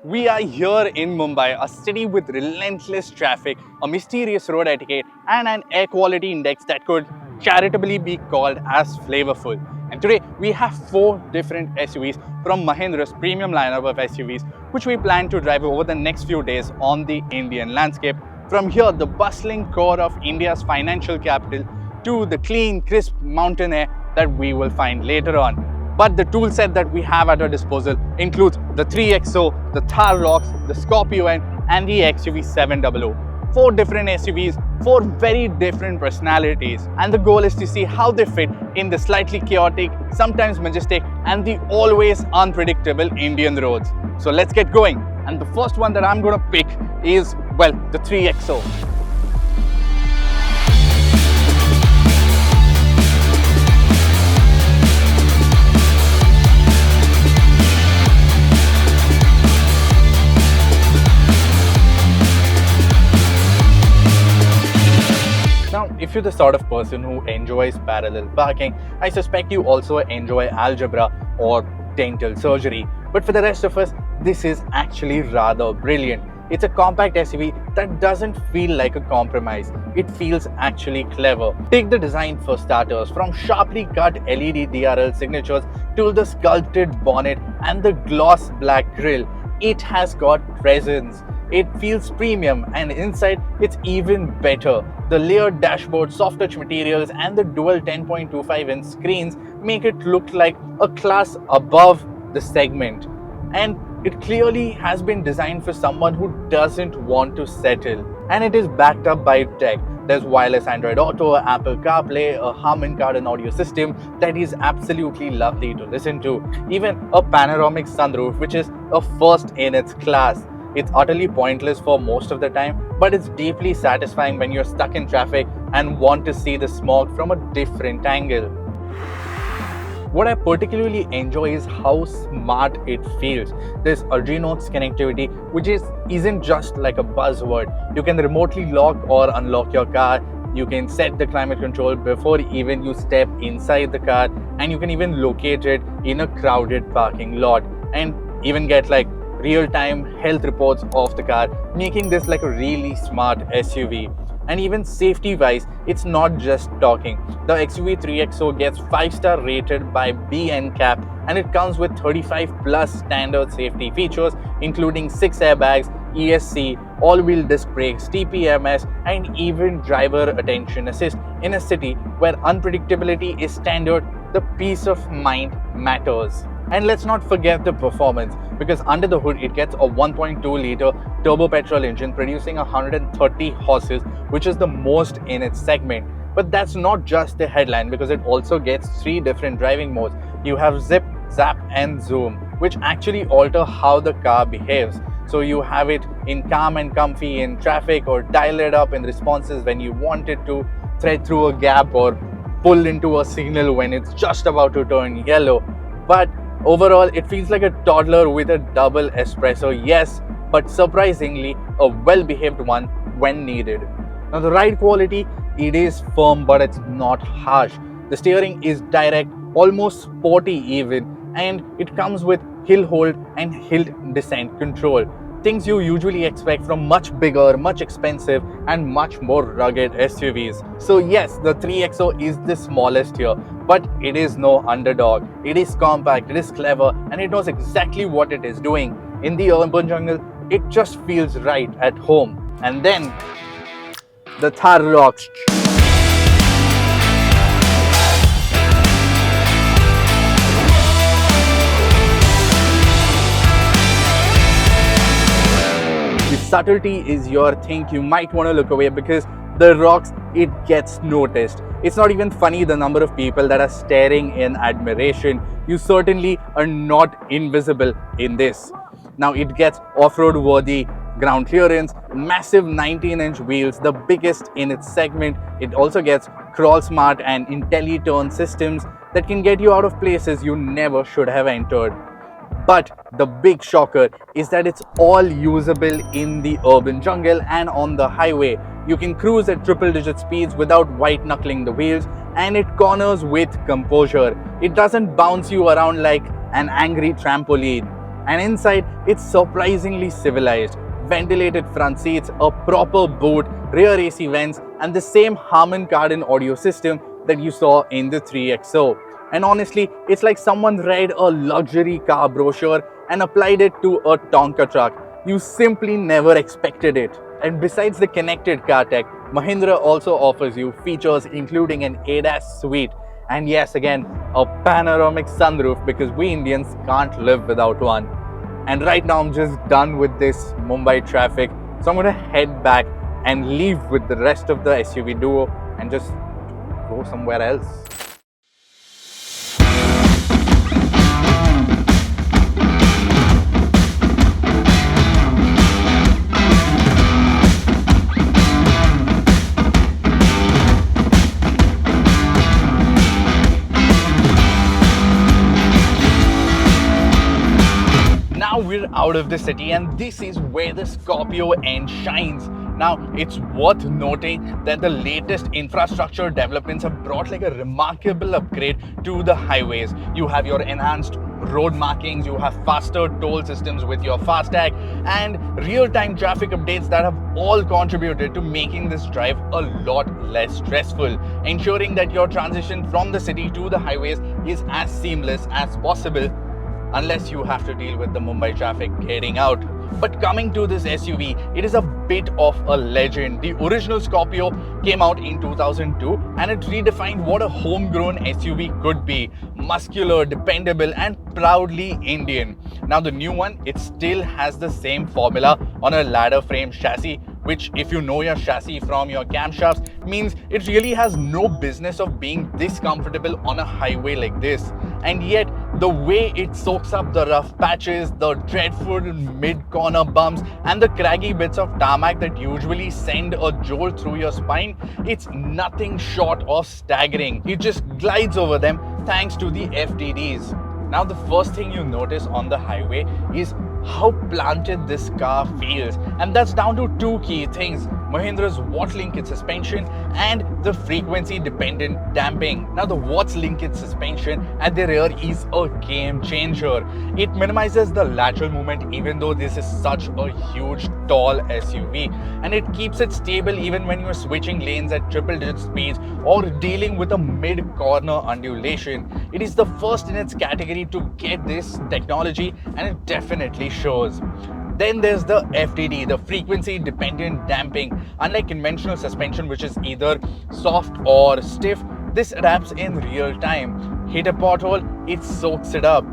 We are here in Mumbai, a city with relentless traffic, a mysterious road etiquette, and an air quality index that could charitably be called as flavorful. And today we have 4 different SUVs from Mahindra's premium lineup of SUVs, which we plan to drive over the next few days on the Indian landscape. From here, the bustling core of India's financial capital, to the clean, crisp mountain air that we will find later on. But the tool set that we have at our disposal includes the 3XO, the Thar ROXX, the Scorpio-N, and the XUV700. 4 different SUVs, 4 very different personalities, and the goal is to see how they fit in the slightly chaotic, sometimes majestic, and the always unpredictable Indian roads. So let's get going. And the first one that I'm going to pick is, well, the 3XO. If you're the sort of person who enjoys parallel parking, I suspect you also enjoy algebra or dental surgery. But for the rest of us, this is actually rather brilliant. It's a compact SUV that doesn't feel like a compromise. It feels actually clever. Take the design for starters, from sharply cut LED DRL signatures to the sculpted bonnet and the gloss black grille. It has got presence. It feels premium, and inside it's even better. The layered dashboard, soft touch materials, and the dual 10.25-inch screens make it look like a class above the segment. And it clearly has been designed for someone who doesn't want to settle. And it is backed up by tech. There's wireless Android Auto, Apple CarPlay, a Harman Kardon audio system that is absolutely lovely to listen to. Even a panoramic sunroof, which is a first in its class. It's utterly pointless for most of the time, but it's deeply satisfying when you're stuck in traffic and want to see the smog from a different angle. What I particularly enjoy is how smart it feels. There's Arduino's connectivity, which isn't just like a buzzword. You can remotely lock or unlock your car. You can set the climate control before even you step inside the car, and you can even locate it in a crowded parking lot, and even get like real-time health reports of the car, making this like a really smart SUV. And even safety-wise, it's not just talking. The XUV 3XO gets 5-star rated by BNCAP, and it comes with 35 plus standard safety features, including 6 airbags, ESC, all-wheel disc brakes, TPMS, and even driver attention assist. In a city where unpredictability is standard, the peace of mind matters. And let's not forget the performance, because under the hood it gets a 1.2-liter turbo petrol engine producing 130 horses, which is the most in its segment. But that's not just the headline, because it also gets 3 different driving modes. You have zip, zap, and zoom, which actually alter how the car behaves. So you have it in calm and comfy in traffic, or dial it up in responses when you want it to thread through a gap or pull into a signal when it's just about to turn yellow. But overall, it feels like a toddler with a double espresso, yes, but surprisingly a well-behaved one when needed. Now the ride quality, it is firm, but it's not harsh. The steering is direct, almost sporty even, and it comes with hill hold and hill descent control. Things you usually expect from much bigger, much expensive, and much more rugged SUVs. So yes, the 3XO is the smallest here, but it is no underdog. It is compact, it is clever, and it knows exactly what it is doing. In the urban jungle, it just feels right at home. And then, the Thar ROXX. Subtlety is your thing. You might want to look away, because the ROXX, it gets noticed. It's not even funny the number of people that are staring in admiration. You certainly are not invisible in this. Now it gets off-road worthy ground clearance, massive 19-inch wheels, the biggest in its segment. It also gets crawl smart and IntelliTurn systems that can get you out of places you never should have entered. But the big shocker is that it's all usable in the urban jungle and on the highway. You can cruise at triple-digit speeds without white-knuckling the wheels, and it corners with composure. It doesn't bounce you around like an angry trampoline. And inside, it's surprisingly civilized. Ventilated front seats, a proper boot, rear AC vents, and the same Harman Kardon audio system that you saw in the 3XO. And honestly, it's like someone read a luxury car brochure and applied it to a Tonka truck. You simply never expected it. And besides the connected car tech, Mahindra also offers you features including an ADAS suite. And yes, again, a panoramic sunroof because we Indians can't live without one. And right now I'm just done with this Mumbai traffic. So I'm gonna head back and leave with the rest of the SUV duo and just go somewhere else. Now we're out of the city and this is where the Scorpio-N shines. Now, it's worth noting that the latest infrastructure developments have brought like a remarkable upgrade to the highways. You have your enhanced road markings, you have faster toll systems with your FASTag, and real-time traffic updates that have all contributed to making this drive a lot less stressful, ensuring that your transition from the city to the highways is as seamless as possible, unless you have to deal with the Mumbai traffic heading out. But coming to this SUV, it is a bit of a legend. The original Scorpio came out in 2002 and it redefined what a homegrown SUV could be. Muscular, dependable and proudly Indian. Now the new one, it still has the same formula on a ladder frame chassis, which if you know your chassis from your camshafts means it really has no business of being this comfortable on a highway like this. And yet the way it soaks up the rough patches, the dreadful mid-corner bumps and the craggy bits of tarmac that usually send a jolt through your spine, it's nothing short of staggering. It just glides over them thanks to the FTDs. Now the first thing you notice on the highway is how planted this car feels, and that's down to two key things: Mahindra's Watt linkage suspension and the frequency dependent damping. Now the Watt linkage suspension at the rear is a game changer. It minimizes the lateral movement even though this is such a huge tall SUV, and it keeps it stable even when you're switching lanes at triple digit speeds or dealing with a mid corner undulation. It is the first in its category to get this technology, and it definitely shows. Then there's the FDD, the frequency dependent damping. Unlike conventional suspension, which is either soft or stiff, this adapts in real time. Hit a pothole, it soaks it up.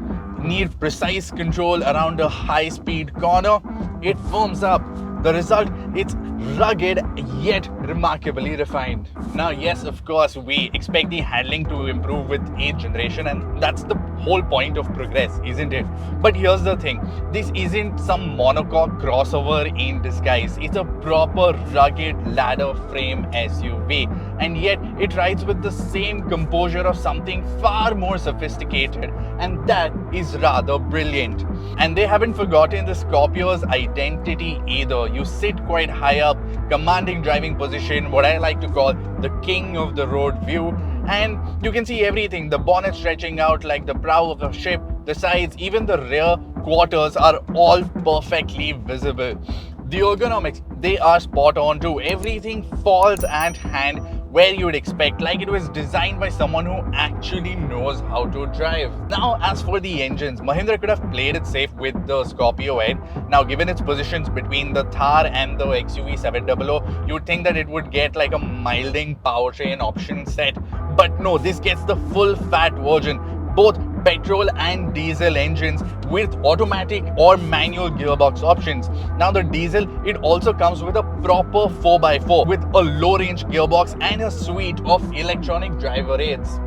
Need precise control around a high speed corner, it firms up. The result, it's rugged yet remarkably refined. Now yes, of course, we expect the handling to improve with each generation, and that's the whole point of progress, isn't it? But here's the thing, this isn't some monocoque crossover in disguise. It's a proper rugged ladder frame SUV, and yet it rides with the same composure of something far more sophisticated, and that is rather brilliant. And they haven't forgotten the Scorpio's identity either. You sit quite high up, commanding driving position, what I like to call the king of the road view, and you can see everything. The bonnet stretching out like the prow of a ship, the sides, even the rear quarters are all perfectly visible. The ergonomics, they are spot on too. Everything falls at hand where you would expect, like it was designed by someone who actually knows how to drive. Now, as for the engines, Mahindra could have played it safe with the Scorpio-N. Now, given its positions between the Thar and the XUV700, you would think that it would get like a milding powertrain option set. But no, this gets the full fat version, both petrol and diesel engines with automatic or manual gearbox options. Now the diesel, it also comes with a proper 4x4 with a low range gearbox and a suite of electronic driver aids.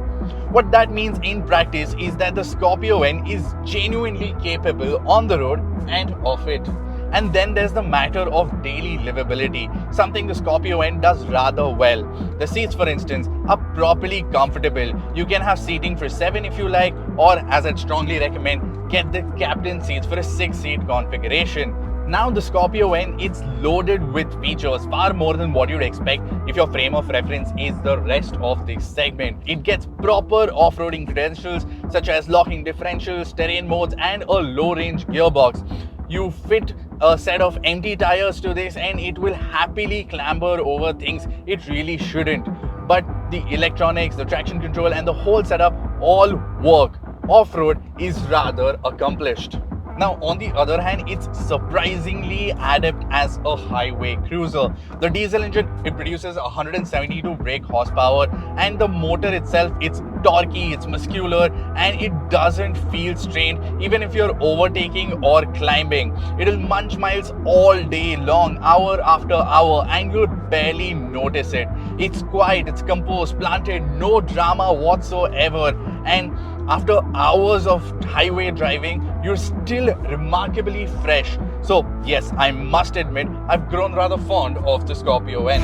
What that means in practice is that the Scorpio-N is genuinely capable on the road and off it. And then there's the matter of daily livability, something the Scorpio-N does rather well. The seats, for instance, are properly comfortable. You can have seating for 7 if you like, or as I'd strongly recommend, get the captain seats for a 6-seat configuration. Now the Scorpio-N, it's loaded with features, far more than what you'd expect if your frame of reference is the rest of this segment. It gets proper off-roading credentials such as locking differentials, terrain modes and a low-range gearbox. You fit a set of empty tires to this and it will happily clamber over things it really shouldn't. But the electronics, the traction control and the whole setup all work. Off-road is rather accomplished. Now, on the other hand, it's surprisingly adept as a highway cruiser. The diesel engine, it produces 172 brake horsepower, and the motor itself, it's torquey, it's muscular, and it doesn't feel strained even if you're overtaking or climbing. It'll munch miles all day long, hour after hour, and you'll barely notice it. It's quiet, it's composed, planted, no drama whatsoever, and after hours of highway driving, you're still remarkably fresh. So yes, I must admit, I've grown rather fond of the Scorpio-N.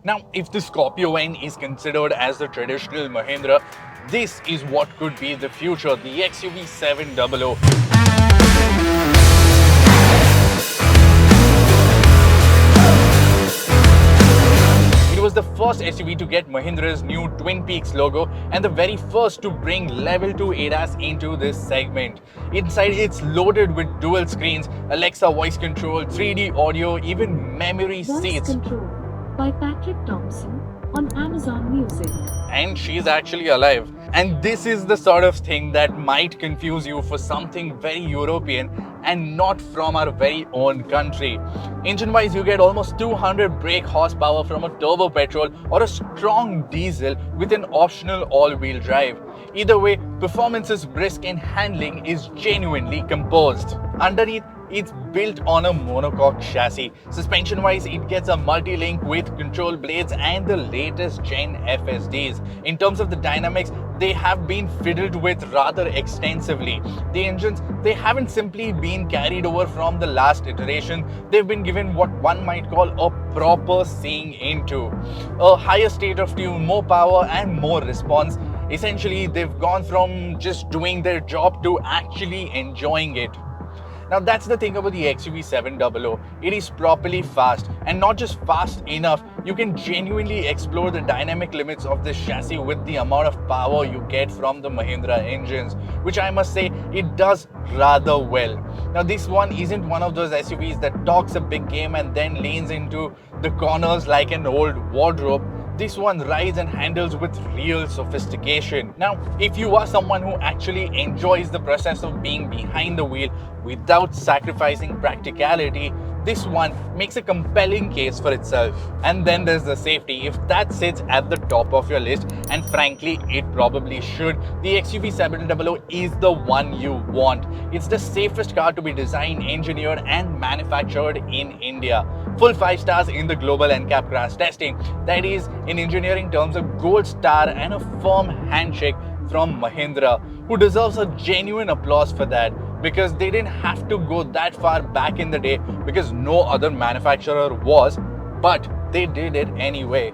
Now, if the Scorpio-N is considered as the traditional Mahindra, this is what could be the future, the XUV700. It was the first SUV to get Mahindra's new Twin Peaks logo and the very first to bring level 2 ADAS into this segment. Inside, it's loaded with dual screens, Alexa voice control, 3D audio, even memory seats. Voice control by Patrick Thompson on Amazon Music. And she's actually alive. And this is the sort of thing that might confuse you for something very European and not from our very own country. Engine-wise, you get almost 200 brake horsepower from a turbo petrol or a strong diesel with an optional all-wheel drive. Either way, performance is brisk and handling is genuinely composed. Underneath, it's built on a monocoque chassis. Suspension-wise, it gets a multi-link with control blades and the latest gen FSDs. In terms of the dynamics, they have been fiddled with rather extensively. The engines, they haven't simply been carried over from the last iteration. They've been given what one might call a proper seeing into. A higher state of tune, more power and more response. Essentially, they've gone from just doing their job to actually enjoying it. Now that's the thing about the XUV700. It is properly fast, and not just fast enough, you can genuinely explore the dynamic limits of this chassis with the amount of power you get from the Mahindra engines, which I must say it does rather well. Now this one isn't one of those SUVs that talks a big game and then leans into the corners like an old wardrobe. This one rides and handles with real sophistication. Now, if you are someone who actually enjoys the process of being behind the wheel without sacrificing practicality, this one makes a compelling case for itself. And then there's the safety. If that sits at the top of your list, and frankly, it probably should, the XUV700 is the one you want. It's the safest car to be designed, engineered and manufactured in India. Full 5 stars in the global NCAP crash testing. That is, in engineering terms, a gold star and a firm handshake from Mahindra, who deserves a genuine applause for that, because they didn't have to go that far back in the day because no other manufacturer was, but they did it anyway.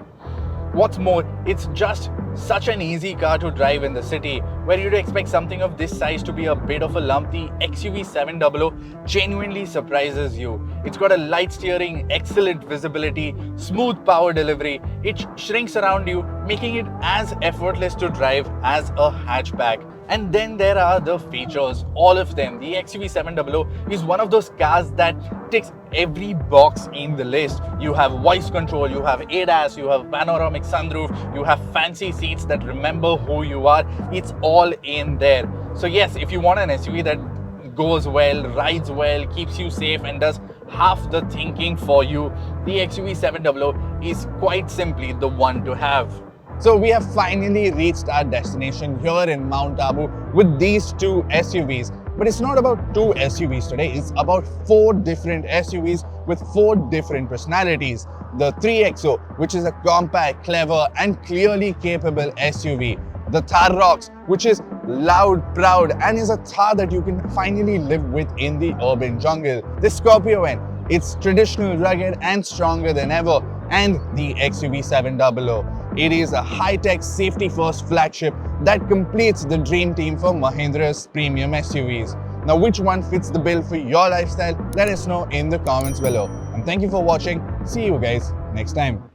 What's more, it's just such an easy car to drive in the city, where you'd expect something of this size to be a bit of a lump. The XUV700 genuinely surprises you. It's got a light steering, excellent visibility, smooth power delivery. It shrinks around you, making it as effortless to drive as a hatchback. And then there are the features, all of them. The XUV700 is one of those cars that ticks every box in the list. You have voice control, you have ADAS, you have panoramic sunroof, you have fancy seats that remember who you are. It's all in there. So yes, if you want an SUV that goes well, rides well, keeps you safe and does half the thinking for you, the XUV700 is quite simply the one to have. So we have finally reached our destination here in Mount Abu with these two SUVs. But it's not about two SUVs today, it's about 4 different SUVs with 4 different personalities. The 3XO, which is a compact, clever and clearly capable SUV. The Thar ROXX, which is loud, proud and is a Thar that you can finally live with in the urban jungle. The Scorpio-N, it's traditional, rugged and stronger than ever. And the XUV700. It is a high-tech, safety-first flagship that completes the dream team for Mahindra's premium SUVs. Now, which one fits the bill for your lifestyle? Let us know in the comments below. And thank you for watching. See you guys next time.